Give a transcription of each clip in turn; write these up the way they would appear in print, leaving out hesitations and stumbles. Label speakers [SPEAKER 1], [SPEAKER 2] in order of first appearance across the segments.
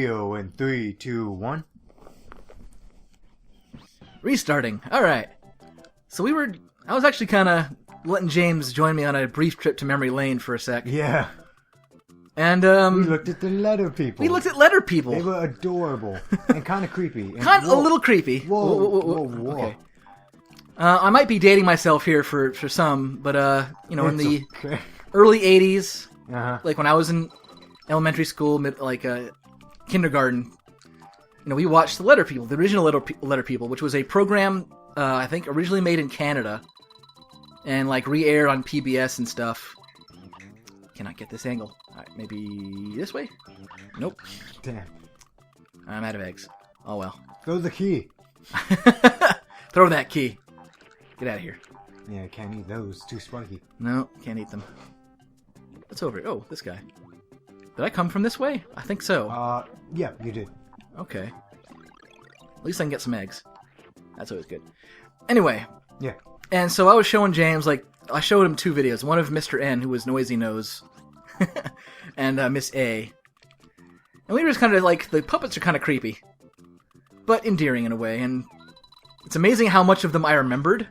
[SPEAKER 1] video in 3, 2, 1.
[SPEAKER 2] Restarting. Alright. So I was actually kind of letting James join me on a brief trip to memory lane for a sec.
[SPEAKER 1] Yeah.
[SPEAKER 2] And,
[SPEAKER 1] we looked at the letter people.
[SPEAKER 2] We looked at letter people.
[SPEAKER 1] They were adorable. And kind of creepy. And
[SPEAKER 2] a little creepy.
[SPEAKER 1] Whoa.
[SPEAKER 2] Okay. I might be dating myself here for some, but, in the early 80s, like when I was in elementary school, kindergarten, we watched the Letter People, the original Letter People, which was a program, I think, originally made in Canada, and, re-aired on PBS and stuff. Cannot get this angle. Alright, maybe this way? Nope.
[SPEAKER 1] Damn.
[SPEAKER 2] I'm out of eggs. Oh well.
[SPEAKER 1] Throw the key.
[SPEAKER 2] Throw that key. Get out of here.
[SPEAKER 1] Yeah, can't eat those. Too spiky.
[SPEAKER 2] No, can't eat them. What's over here? Oh, this guy. Did I come from this way? I think so.
[SPEAKER 1] Yeah, you did.
[SPEAKER 2] Okay. At least I can get some eggs. That's always good. Anyway.
[SPEAKER 1] Yeah.
[SPEAKER 2] And so I was showing James, I showed him 2 videos. One of Mr. N, who was Noisy Nose, and Miss A. And we were just kind of the puppets are kind of creepy, but endearing in a way. And it's amazing how much of them I remembered.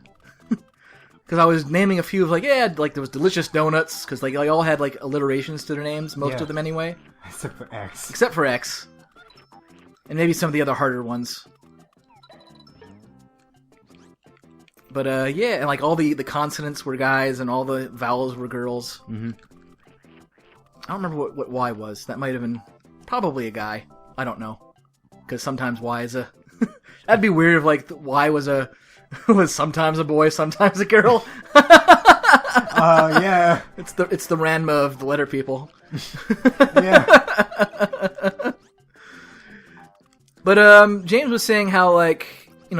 [SPEAKER 2] Because I was naming a few of, there was Delicious Donuts, because, they all had, alliterations to their names, most of them anyway.
[SPEAKER 1] Except for X.
[SPEAKER 2] Except for X. And maybe some of the other harder ones. But, and, all the consonants were guys, and all the vowels were girls.
[SPEAKER 1] Mm-hmm.
[SPEAKER 2] I don't remember what Y was. That might have been probably a guy. I don't know. Because sometimes Y is a... That'd be weird if, Y was sometimes a boy, sometimes a girl.
[SPEAKER 1] Yeah.
[SPEAKER 2] It's the Ranma of the Letter People.
[SPEAKER 1] Yeah.
[SPEAKER 2] But, James was saying how,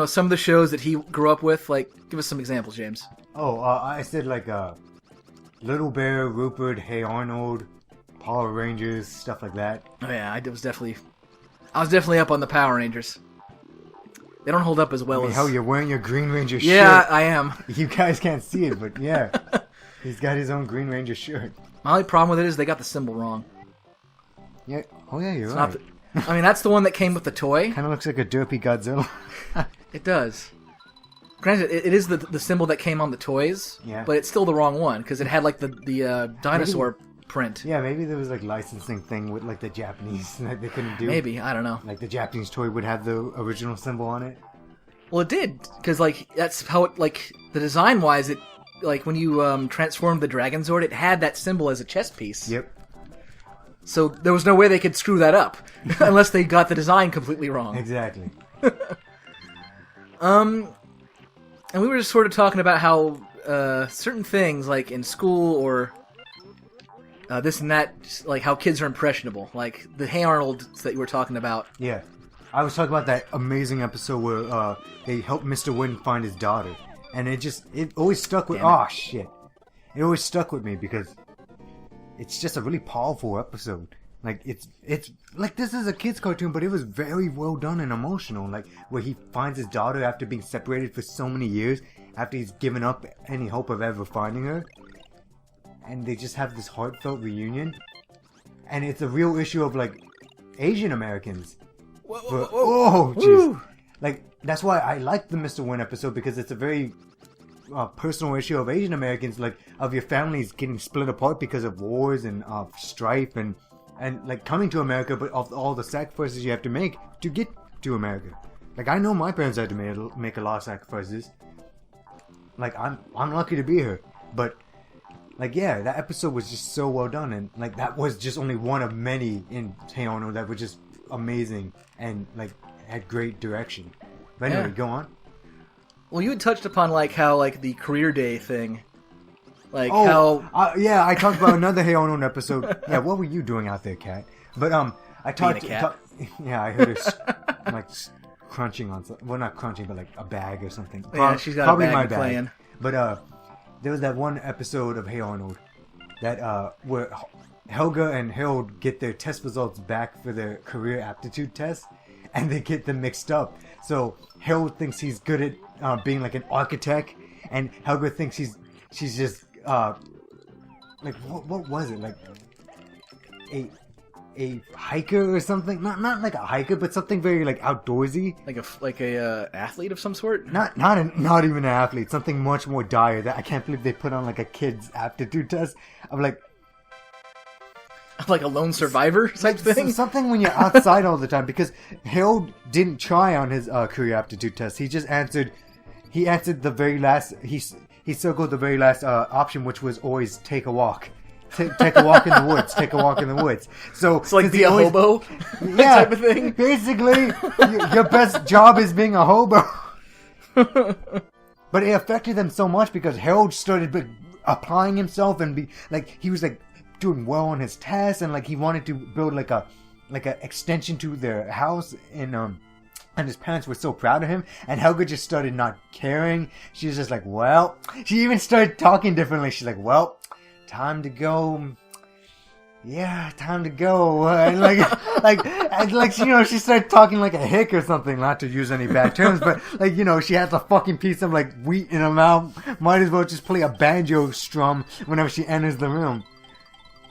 [SPEAKER 2] some of the shows that he grew up with, give us some examples, James.
[SPEAKER 1] Oh, I said, Little Bear, Rupert, Hey Arnold, Power Rangers, stuff like that.
[SPEAKER 2] Oh, yeah, I was definitely up on the Power Rangers. They don't hold up as well as...
[SPEAKER 1] Hell, you're wearing your Green Ranger shirt.
[SPEAKER 2] Yeah, I am.
[SPEAKER 1] You guys can't see it, but yeah. He's got his own Green Ranger shirt.
[SPEAKER 2] My only problem with it is they got the symbol wrong.
[SPEAKER 1] Yeah. Oh, yeah, you're right.
[SPEAKER 2] That's the one that came with the toy.
[SPEAKER 1] Kind of looks like a derpy Godzilla.
[SPEAKER 2] It does. Granted, it is the symbol that came on the toys,
[SPEAKER 1] yeah.
[SPEAKER 2] But it's still the wrong one, because it had, the dinosaur print.
[SPEAKER 1] Yeah, maybe there was, licensing thing with, the Japanese that they couldn't do.
[SPEAKER 2] Maybe, I don't know.
[SPEAKER 1] The Japanese toy would have the original symbol on it.
[SPEAKER 2] Well, it did, because, that's how it, the design-wise, it, when you transformed the Dragon Zord, it had that symbol as a chess piece.
[SPEAKER 1] Yep.
[SPEAKER 2] So there was no way they could screw that up, unless they got the design completely wrong.
[SPEAKER 1] Exactly.
[SPEAKER 2] And we were just sort of talking about how certain things, in school or this and that, how kids are impressionable. The Hey Arnold that you were talking about.
[SPEAKER 1] Yeah. I was talking about that amazing episode where they helped Mr. Wynn find his daughter. And it always stuck with... Oh, shit. It always stuck with me because it's just a really powerful episode. It's this is a kid's cartoon, but it was very well done and emotional. Where he finds his daughter after being separated for so many years, after he's given up any hope of ever finding her. And they just have this heartfelt reunion. And it's a real issue of, Asian Americans.
[SPEAKER 2] Whoa.
[SPEAKER 1] Oh, jeez. That's why I like the Mr. Wynn episode, because it's a very personal issue of Asian Americans, of your families getting split apart because of wars and strife and coming to America, but of all the sacrifices you have to make to get to America. I know my parents had to make a lot of sacrifices. I'm lucky to be here, but yeah, that episode was just so well done, and that was just only one of many in Hey Arnold that were just amazing and had great direction. But anyway, Go on.
[SPEAKER 2] Well, you had touched upon how the career day thing, I
[SPEAKER 1] talked about another Hey Arnold episode. Yeah, what were you doing out there, cat? But I talked.
[SPEAKER 2] Being a cat.
[SPEAKER 1] Yeah, I heard her crunching on something. Well, not crunching, but a bag or something.
[SPEAKER 2] Yeah, she's got
[SPEAKER 1] probably
[SPEAKER 2] a bag
[SPEAKER 1] my
[SPEAKER 2] playing.
[SPEAKER 1] But there was that one episode of Hey Arnold that where Helga and Harold get their test results back for their career aptitude test, and they get them mixed up. So Harold thinks he's good at being an architect, and Helga thinks she's just what was it, a hiker or something. Not like a hiker, but something very like outdoorsy.
[SPEAKER 2] Like a athlete of some sort.
[SPEAKER 1] Not even an athlete. Something much more dire. That I can't believe they put on like a kid's aptitude test. I'm like
[SPEAKER 2] a lone survivor type thing.
[SPEAKER 1] Something when you're outside all the time. Because Harold didn't try on his career aptitude test. He just answered. He answered the very last. He circled the very last option, which was always take a walk. Take a walk in the woods. Take a walk in the woods. So
[SPEAKER 2] it's like be a hobo,
[SPEAKER 1] yeah,
[SPEAKER 2] type of thing.
[SPEAKER 1] Basically, your best job is being a hobo. But it affected them so much because Harold started applying himself and he was like doing well on his tests and like he wanted to build like a extension to their house and his parents were so proud of him, and Helga just started not caring. She was just like, well, she even started talking differently. She's like, well, time to go. Yeah, time to go. And she started talking like a hick or something, not to use any bad terms, but she has a fucking piece of like wheat in her mouth. Might as well just play a banjo strum whenever she enters the room.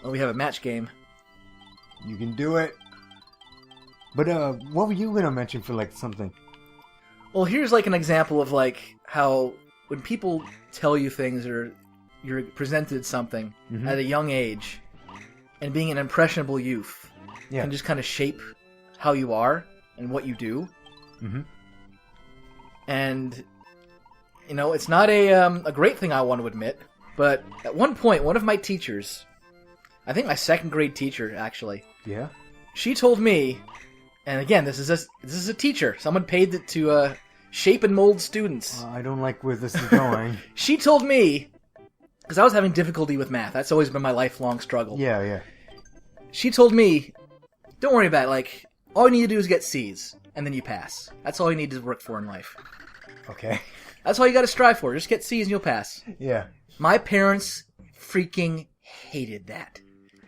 [SPEAKER 2] Well, we have a match game.
[SPEAKER 1] You can do it. But what were you gonna mention for like something?
[SPEAKER 2] Well, here's like an example of like how when people tell you things or you're presented something at a young age, and being an impressionable youth can just kind of shape how you are and what you do. Mm-hmm. And it's not a great thing I want to admit, but at one point, one of my teachers, I think my second grade teacher actually, she told me. And again, this is a teacher. Someone paid to shape and mold students.
[SPEAKER 1] I don't like where this is going.
[SPEAKER 2] She told me, because I was having difficulty with math. That's always been my lifelong struggle.
[SPEAKER 1] Yeah.
[SPEAKER 2] She told me, don't worry about it. Like, all you need to do is get C's, and then you pass. That's all you need to work for in life.
[SPEAKER 1] Okay.
[SPEAKER 2] That's all you got to strive for. Just get C's and you'll pass.
[SPEAKER 1] Yeah.
[SPEAKER 2] My parents freaking hated that.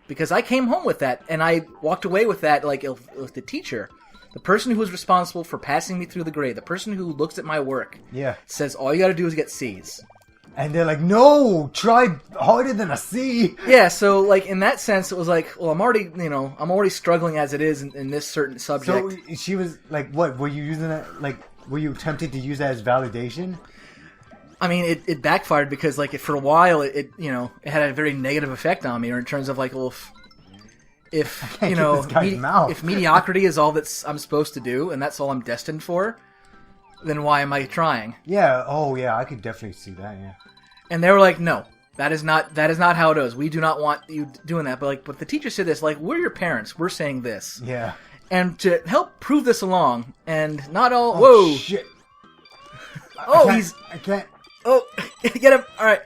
[SPEAKER 2] Because I came home with that, and I walked away with that, like, with the teacher. The person who was responsible for passing me through the grade, the person who looks at my work, says all you gotta do is get C's.
[SPEAKER 1] And they're like, no, try harder than a C.
[SPEAKER 2] Yeah, so, like, in that sense, it was like, well, I'm already struggling as it is in this certain subject.
[SPEAKER 1] So, she was, like, what, were you using that, like, were you tempted to use that as validation?
[SPEAKER 2] I mean, it backfired because, like, for a while, it had a very negative effect on me, or in terms of, like, well, if mediocrity is all I'm supposed to do, and that's all I'm destined for, then why am I trying?
[SPEAKER 1] Yeah, I could definitely see that, yeah.
[SPEAKER 2] And they were like, no, that is not how it is. We do not want you doing that. But the teacher said this, like, we're your parents. We're saying this.
[SPEAKER 1] Yeah.
[SPEAKER 2] And to help prove this along, and not all...
[SPEAKER 1] Oh, whoa! Shit. I can't...
[SPEAKER 2] Oh, get him! All right.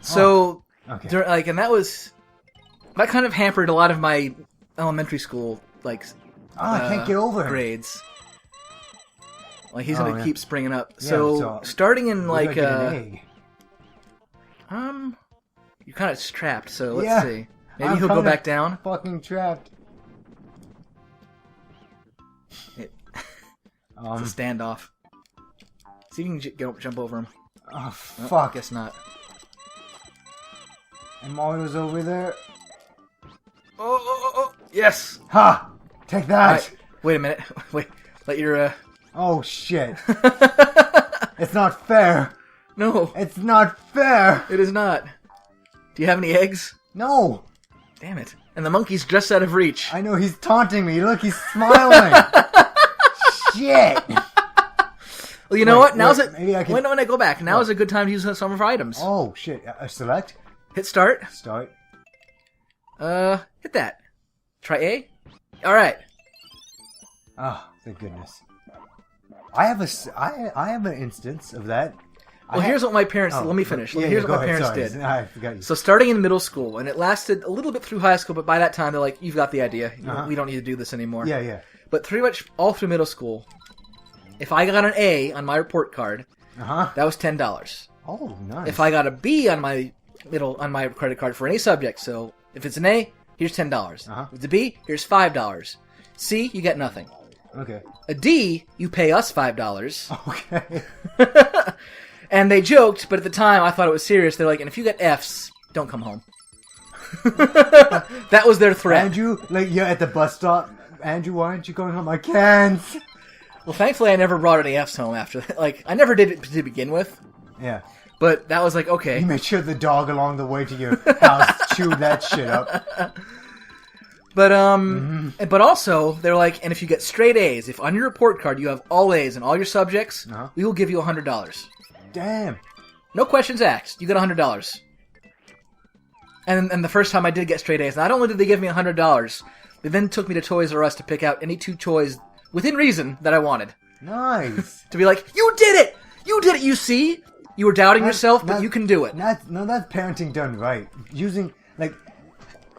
[SPEAKER 2] So, okay. And that kind of hampered a lot of my elementary school, like,
[SPEAKER 1] I can't get over
[SPEAKER 2] grades. Like, he's gonna keep springing up. Yeah, so starting in like, you're kind of trapped. So let's see. Maybe he'll go back down.
[SPEAKER 1] Fucking trapped.
[SPEAKER 2] It's a standoff. See if you can jump over him.
[SPEAKER 1] Oh, fuck.
[SPEAKER 2] Guess not.
[SPEAKER 1] And Mario's over there.
[SPEAKER 2] Oh. Yes!
[SPEAKER 1] Ha! Take that!
[SPEAKER 2] Right. Wait a minute. Wait. Let your,
[SPEAKER 1] Oh, shit. It's not fair.
[SPEAKER 2] No.
[SPEAKER 1] It's not fair.
[SPEAKER 2] It is not. Do you have any eggs?
[SPEAKER 1] No.
[SPEAKER 2] Damn it. And the monkey's just out of reach.
[SPEAKER 1] I know, he's taunting me. Look, he's smiling. Shit.
[SPEAKER 2] Well, you know what? Now's it. Maybe I can... When I go back, now is a good time to use some of our items.
[SPEAKER 1] Oh, shit. Select?
[SPEAKER 2] Hit start.
[SPEAKER 1] Start.
[SPEAKER 2] Hit that. Try A. All right.
[SPEAKER 1] Oh, thank goodness. I have an instance of that.
[SPEAKER 2] Well, here's what my parents did. Let me finish. Here's what my parents did.
[SPEAKER 1] I forgot you.
[SPEAKER 2] So starting in middle school, and it lasted a little bit through high school, but by that time they're like, you've got the idea. We don't need to do this anymore.
[SPEAKER 1] Yeah.
[SPEAKER 2] But pretty much all through middle school, if I got an A on my report card, that was $10.
[SPEAKER 1] Oh, nice.
[SPEAKER 2] If I got a B on my credit card for any subject, so if it's an A, here's $10. If it's a B, here's $5. C, you get nothing.
[SPEAKER 1] Okay.
[SPEAKER 2] A D, you pay us $5.
[SPEAKER 1] Okay.
[SPEAKER 2] And they joked, but at the time I thought it was serious. They're like, and if you get Fs, don't come home. That was their threat.
[SPEAKER 1] Andrew, like, you're at the bus stop. Andrew, why aren't you going home? I can't.
[SPEAKER 2] Well, thankfully, I never brought any Fs home after that. Like, I never did it to begin with.
[SPEAKER 1] Yeah.
[SPEAKER 2] But that was like, okay.
[SPEAKER 1] You made sure the dog along the way to your house chewed that shit up.
[SPEAKER 2] But, but also, they're like, and if you get straight A's, if on your report card you have all A's in all your subjects, we will give you $100.
[SPEAKER 1] Damn.
[SPEAKER 2] No questions asked. You get $100. And the first time I did get straight A's, not only did they give me $100, they then took me to Toys R Us to pick out any 2 toys within reason that I wanted.
[SPEAKER 1] Nice.
[SPEAKER 2] To be like, you did it! You did it, you see? You were doubting yourself, but you can do it.
[SPEAKER 1] That's parenting done right. Using, like,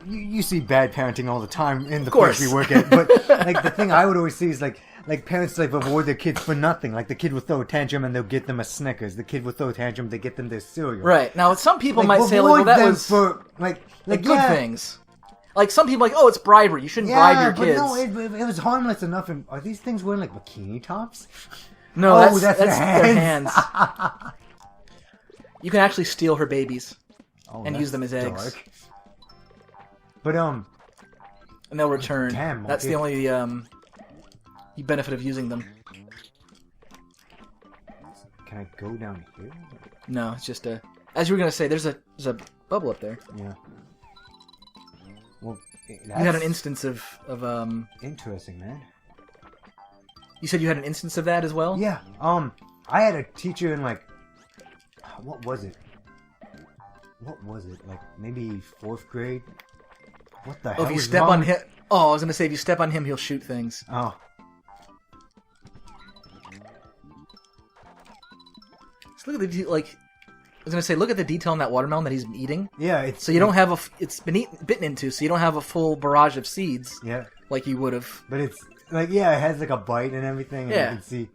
[SPEAKER 1] you see bad parenting all the time in the place we work at, but, like, the thing I would always see is, like parents, like, avoid their kids for nothing. Like, the kid will throw a tantrum and they'll get them a Snickers. The kid will throw a tantrum, they get them their cereal.
[SPEAKER 2] Right. Now, some people might say, like, well, that was
[SPEAKER 1] for, like
[SPEAKER 2] good things. Like, some people are like, oh, it's bribery. You shouldn't bribe your kids.
[SPEAKER 1] No, it was harmless enough. And are these things wearing, like, bikini tops?
[SPEAKER 2] No, that's their hands. You can actually steal her babies and use them as eggs.
[SPEAKER 1] Dark. But,
[SPEAKER 2] and they'll return.
[SPEAKER 1] Damn,
[SPEAKER 2] that's the only, benefit of using them.
[SPEAKER 1] Can I go down here?
[SPEAKER 2] No, it's just as you were going to say, there's a bubble up there.
[SPEAKER 1] Yeah. Well,
[SPEAKER 2] you had an instance of
[SPEAKER 1] interesting, man.
[SPEAKER 2] You said you had an instance of that as well?
[SPEAKER 1] Yeah. I had a teacher in, like, what was it? Like, maybe 4th grade? What the hell?
[SPEAKER 2] If you step on him... Oh, I was going to say, if you step on him, he'll shoot things.
[SPEAKER 1] Oh.
[SPEAKER 2] So look at the, like... I was going to say, look at the detail on that watermelon that he's been eating.
[SPEAKER 1] Yeah, it's...
[SPEAKER 2] So you don't have it's been bitten into, so you don't have a full barrage of seeds.
[SPEAKER 1] Yeah. Like
[SPEAKER 2] you would have.
[SPEAKER 1] But it's, like, yeah, it has, like, a bite and everything. And
[SPEAKER 2] yeah.
[SPEAKER 1] You can see...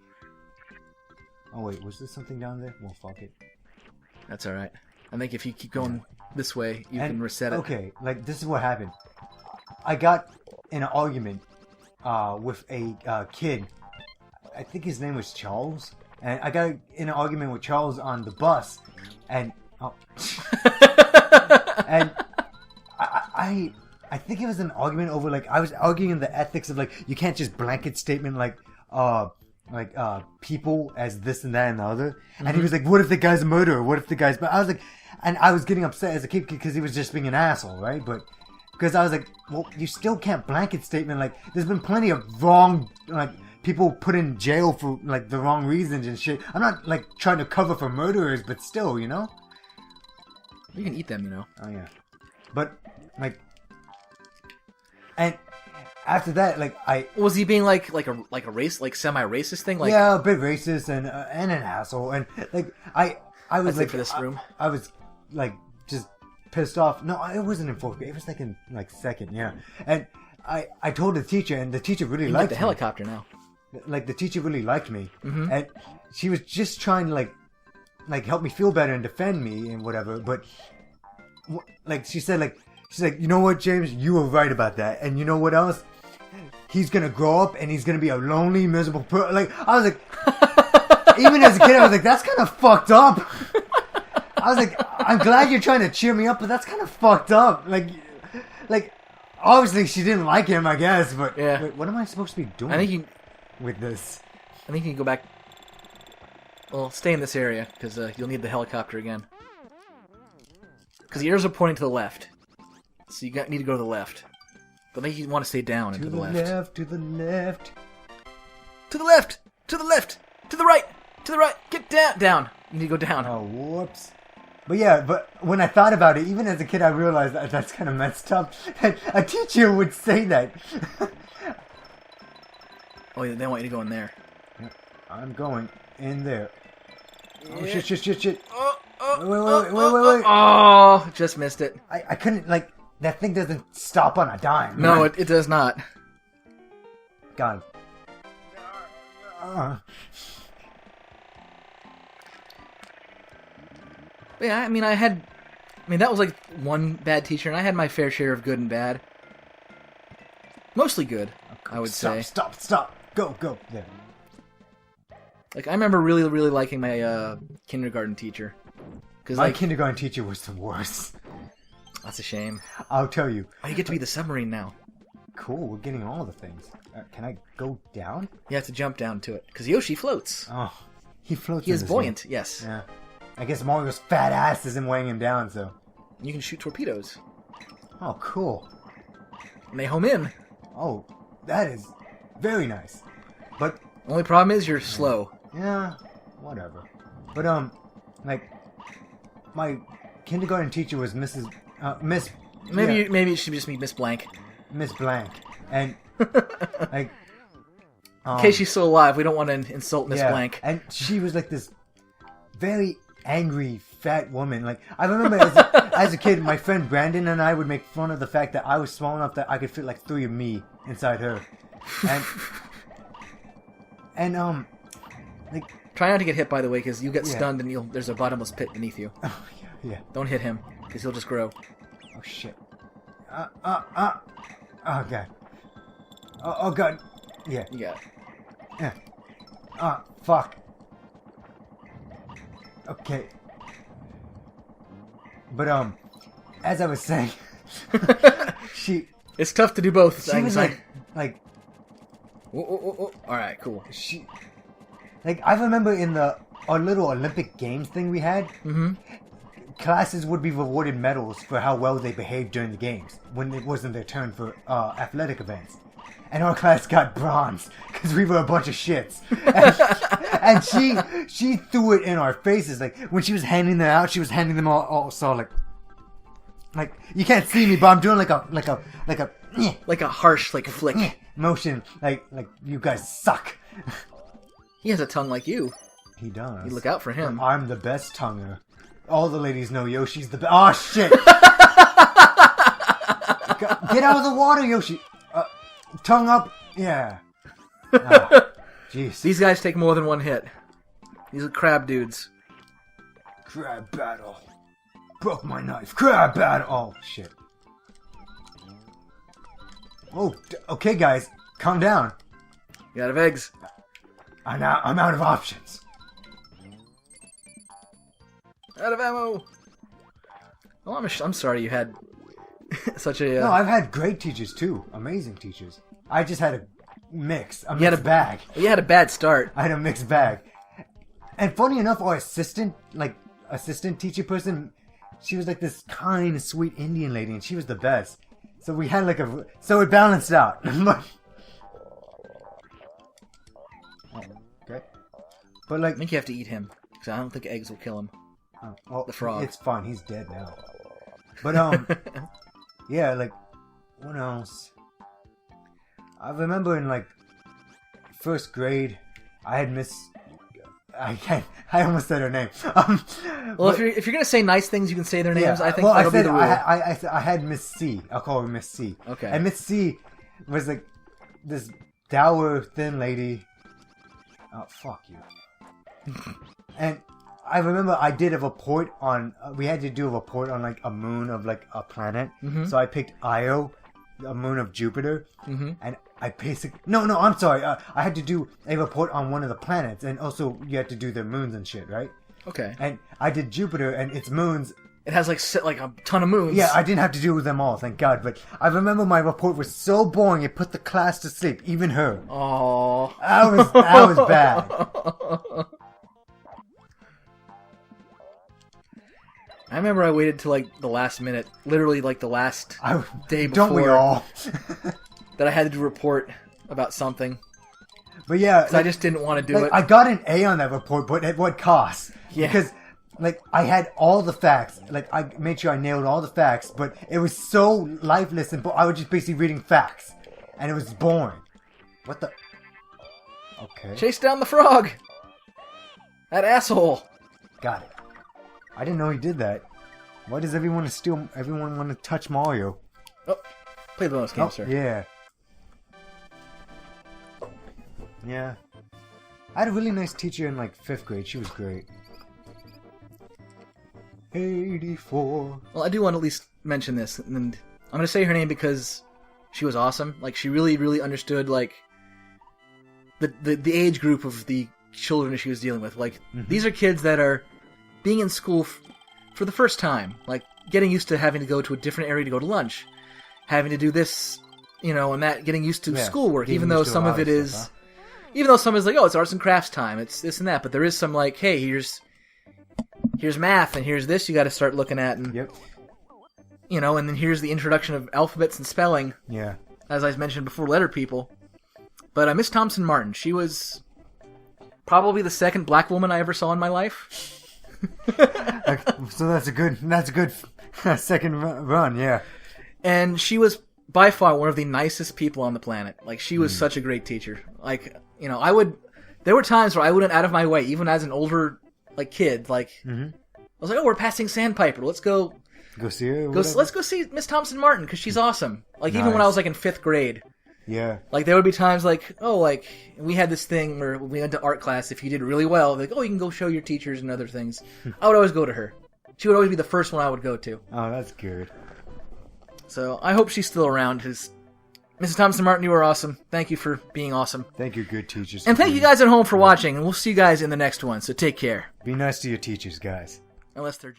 [SPEAKER 1] Oh, wait, was there something down there? Well, fuck it.
[SPEAKER 2] That's alright. I think if you keep going this way, you can reset it.
[SPEAKER 1] Okay, like, this is what happened. I got in an argument with a kid. I think his name was Charles. And I got in an argument with Charles on the bus. And... Oh. And I think it was an argument over, like, I was arguing the ethics of, like, you can't just blanket statement, like, people as this and that and the other. And he was like, what if the guy's a murderer? What if the guy's... But I was like... And I was getting upset as a kid because he was just being an asshole, right? But... Because I was like, well, you still can't blanket statement. Like, there's been plenty of wrong... Like, people put in jail for, like, the wrong reasons and shit. I'm not, like, trying to cover for murderers, but still, you know?
[SPEAKER 2] You can eat them, you know.
[SPEAKER 1] Oh, yeah. But, like... And... After that, like,
[SPEAKER 2] was he being like a race, like semi-racist thing, like
[SPEAKER 1] yeah, a bit racist and an asshole, and like I was like
[SPEAKER 2] for this room.
[SPEAKER 1] I was like just pissed off. No, it wasn't in 4th grade. It was like in like 2nd, yeah. And I told the teacher, and the teacher really liked
[SPEAKER 2] the helicopter now.
[SPEAKER 1] Like the teacher really liked me,
[SPEAKER 2] mm-hmm.
[SPEAKER 1] and she was just trying to like help me feel better and defend me and whatever. But like she's like, you know what, James, you were right about that, and you know what else? He's gonna grow up and he's gonna be a lonely, miserable person. Like, I was like, even as a kid, I was like, that's kind of fucked up. I was like, I'm glad you're trying to cheer me up, but that's kind of fucked up. Like, obviously she didn't like him, I guess, but
[SPEAKER 2] yeah.
[SPEAKER 1] Wait, what am I supposed to be doing with this?
[SPEAKER 2] I think you can go back. Well, stay in this area, because you'll need the helicopter again. Because the arrows are pointing to the left. So you need to go to the left. But I think you want to stay down and to the left.
[SPEAKER 1] To the left. To the left.
[SPEAKER 2] To the left. To the left. To the right. To the right. Get down. Down. You need to go down.
[SPEAKER 1] Oh, whoops. But yeah, but when I thought about it, even as a kid, I realized that that's kind of messed up. That a teacher would say that.
[SPEAKER 2] Oh, they want you to go in there.
[SPEAKER 1] Yep, I'm going in there. Oh,
[SPEAKER 2] yeah.
[SPEAKER 1] Shit.
[SPEAKER 2] Wait.
[SPEAKER 1] Wait.
[SPEAKER 2] Oh, just missed it.
[SPEAKER 1] I couldn't, like... That thing doesn't stop on a dime.
[SPEAKER 2] No, it does not.
[SPEAKER 1] God.
[SPEAKER 2] Yeah, I mean, that was like one bad teacher, and I had my fair share of good and bad. Mostly good, I would say.
[SPEAKER 1] Stop. Go. There.
[SPEAKER 2] Like, I remember really, really liking my kindergarten teacher.
[SPEAKER 1] My kindergarten teacher was the worst.
[SPEAKER 2] That's a shame.
[SPEAKER 1] I'll tell you.
[SPEAKER 2] Oh, you get to be the submarine now.
[SPEAKER 1] Cool, we're getting all the things. Can I go down?
[SPEAKER 2] You have to jump down to it. Because Yoshi floats.
[SPEAKER 1] Oh, he floats.
[SPEAKER 2] He is
[SPEAKER 1] in
[SPEAKER 2] buoyant,
[SPEAKER 1] thing.
[SPEAKER 2] yes.
[SPEAKER 1] Yeah. I guess Mario's fat ass isn't weighing him down, so...
[SPEAKER 2] You can shoot torpedoes.
[SPEAKER 1] Oh, cool.
[SPEAKER 2] And they home in.
[SPEAKER 1] Oh, that is very nice. But...
[SPEAKER 2] Only problem is you're slow.
[SPEAKER 1] Yeah, whatever. But, like... My kindergarten teacher was Miss...
[SPEAKER 2] Maybe it should just be Miss Blank.
[SPEAKER 1] Miss Blank. And, like...
[SPEAKER 2] In case she's still alive, we don't want to insult Miss
[SPEAKER 1] yeah,
[SPEAKER 2] Blank.
[SPEAKER 1] And she was like this very angry, fat woman. Like, I remember as a kid, my friend Brandon and I would make fun of the fact that I was small enough that I could fit like 3 of me inside her. And like...
[SPEAKER 2] Try not to get hit, by the way, because you get stunned and there's a bottomless pit beneath you.
[SPEAKER 1] Oh, yeah.
[SPEAKER 2] Don't hit him, because he'll just grow.
[SPEAKER 1] Oh, shit. Oh, God. Oh, God. Yeah.
[SPEAKER 2] You got it.
[SPEAKER 1] Yeah. Fuck. Okay. But, as I was saying,
[SPEAKER 2] It's tough to do both.
[SPEAKER 1] She was like...
[SPEAKER 2] Alright, cool.
[SPEAKER 1] Like, I remember in our little Olympic Games thing we had, classes would be rewarded medals for how well they behaved during the games, when it wasn't their turn for athletic events. And our class got bronze, because we were a bunch of shits. And she threw it in our faces. Like, when she was handing them out, she was handing them all so like, you can't see me, but I'm doing like a
[SPEAKER 2] harsh, flick.
[SPEAKER 1] Motion, like, you guys suck.
[SPEAKER 2] He has a tongue like you.
[SPEAKER 1] He does.
[SPEAKER 2] You look out for him.
[SPEAKER 1] I'm the best tonguer. All the ladies know Yoshi's the best. Oh, shit! Get out of the water, Yoshi! Tongue up. Yeah. Jeez.
[SPEAKER 2] These guys take more than one hit. These are crab dudes.
[SPEAKER 1] Crab battle. Broke my knife. Crab battle. Oh, shit. Oh, okay, guys. Calm down.
[SPEAKER 2] You out of eggs?
[SPEAKER 1] I'm out of options.
[SPEAKER 2] Out of ammo. Oh, I'm sorry you had such a...
[SPEAKER 1] No, I've had great teachers, too. Amazing teachers. I just had a mixed bag.
[SPEAKER 2] You had a bad start.
[SPEAKER 1] I had a mixed bag. And funny enough, our assistant teacher person, she was like this kind, sweet Indian lady, and she was the best. So we had so it balanced out. Okay. But
[SPEAKER 2] I think you have to eat him, because I don't think eggs will kill him.
[SPEAKER 1] Well,
[SPEAKER 2] the frog.
[SPEAKER 1] It's fine, he's dead now. But, yeah, what else? I remember in, first grade, I had Miss... I almost said her name.
[SPEAKER 2] Well, if you're gonna say nice things, you can say their names.
[SPEAKER 1] Yeah,
[SPEAKER 2] I think that'll be the rule.
[SPEAKER 1] I had Miss C. I'll call her Miss C.
[SPEAKER 2] Okay.
[SPEAKER 1] And Miss C was this dour, thin lady. Oh, fuck you. And I remember I did a report on... we had to do a report on, a moon of, a planet. Mm-hmm. So I picked Io, a moon of Jupiter. Mm-hmm. And I basically... No, I'm sorry. I had to do a report on one of the planets. And also, you had to do their moons and shit, right?
[SPEAKER 2] Okay.
[SPEAKER 1] And I did Jupiter and its moons...
[SPEAKER 2] It has, a ton of moons.
[SPEAKER 1] Yeah, I didn't have to do them all, thank God. But I remember my report was so boring, it put the class to sleep. Even her.
[SPEAKER 2] Aww.
[SPEAKER 1] That was bad.
[SPEAKER 2] I remember I waited till the last minute, literally the last day before.
[SPEAKER 1] Don't we all?
[SPEAKER 2] That I had to report about something.
[SPEAKER 1] But yeah,
[SPEAKER 2] I just didn't want to do it.
[SPEAKER 1] I got an A on that report, but at what cost?
[SPEAKER 2] Yeah.
[SPEAKER 1] Because I had all the facts. I made sure I nailed all the facts, but it was so lifeless and I was just basically reading facts, and it was boring. What the? Okay.
[SPEAKER 2] Chase down the frog. That asshole.
[SPEAKER 1] Got it. I didn't know he did that. Why does everyone want to touch Mario?
[SPEAKER 2] Oh, play the bonus game, sir.
[SPEAKER 1] Yeah. Yeah. I had a really nice teacher in 5th grade. She was great. 84.
[SPEAKER 2] Well, I do want to at least mention this, and I'm going to say her name because she was awesome. She really, really understood the age group of the children she was dealing with. These are kids that are being in school for the first time. getting used to having to go to a different area to go to lunch, having to do this, and that, getting used to schoolwork, even though some of it is, even though some is like, oh, it's arts and crafts time, it's this and that, but there is some like, hey, here's math, and here's this you got to start looking at, and and then here's the introduction of alphabets and spelling.
[SPEAKER 1] Yeah.
[SPEAKER 2] As I mentioned before, letter people. But Miss Thompson Martin, she was probably the second black woman I ever saw in my life.
[SPEAKER 1] So that's a good second run, yeah.
[SPEAKER 2] And she was by far one of the nicest people on the planet. Like, she was such a great teacher. Like, there were times where I went out of my way, even as an older, like, kid. Like, I was like, oh, we're passing Sandpiper. Let's go
[SPEAKER 1] see her.
[SPEAKER 2] Let's go see Miss Thompson Martin because she's awesome. Like, even when I was like in 5th grade.
[SPEAKER 1] Yeah.
[SPEAKER 2] Like, there would be times like, oh, like, we had this thing where we went to art class. If you did really well, like, oh, you can go show your teachers and other things. I would always go to her. She would always be the first one I would go to.
[SPEAKER 1] Oh, that's good.
[SPEAKER 2] So I hope she's still around. Because Mrs. Thompson Martin, you were awesome. Thank you for being awesome.
[SPEAKER 1] Thank you, good teachers.
[SPEAKER 2] And thank you guys at home for watching. And we'll see you guys in the next one. So take care.
[SPEAKER 1] Be nice to your teachers, guys.
[SPEAKER 2] Unless they're